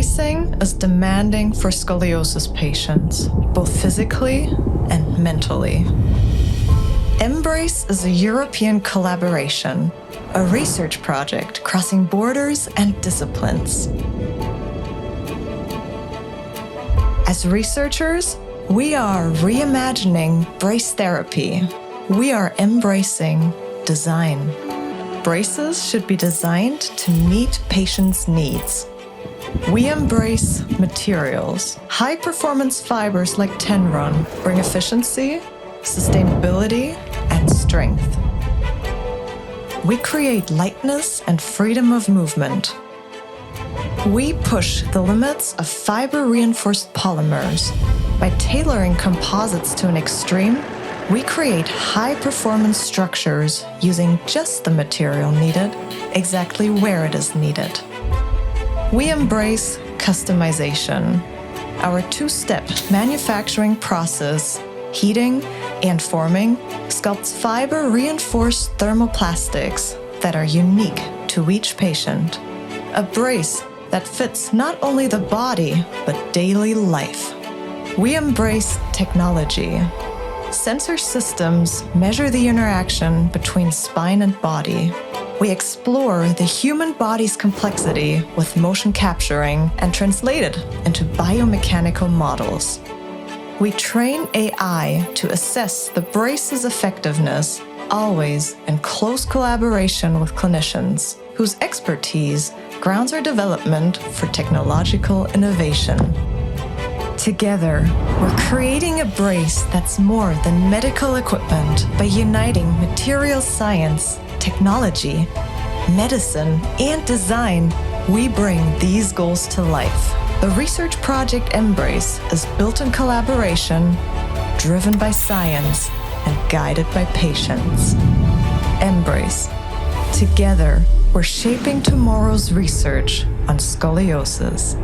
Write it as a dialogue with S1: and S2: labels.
S1: MBracing is demanding for scoliosis patients, both physically and mentally. MBrace is a European collaboration, a research project crossing borders and disciplines. As researchers, we are reimagining brace therapy. We are embracing design. Braces should be designed to meet patients' needs. We embrace materials. High-performance fibers like Tenron bring efficiency, sustainability, and strength. We create lightness and freedom of movement. We push the limits of fiber-reinforced polymers. By tailoring composites to an extreme, we create high-performance structures using just the material needed, exactly where it is needed. We embrace customization. Our two-step manufacturing process, heating and forming, sculpts fiber-reinforced thermoplastics that are unique to each patient. A brace that fits not only the body, but daily life. We embrace technology. Sensor systems measure the interaction between spine and body. We explore the human body's complexity with motion capturing and translate it into biomechanical models. We train AI to assess the brace's effectiveness, always in close collaboration with clinicians, whose expertise grounds our development for technological innovation. Together, we're creating a brace that's more than medical equipment by uniting material science, technology, medicine, and design. We bring these goals to life. The research project MBrace is built in collaboration, driven by science, and guided by patients. MBrace. Together, we're shaping tomorrow's research on scoliosis.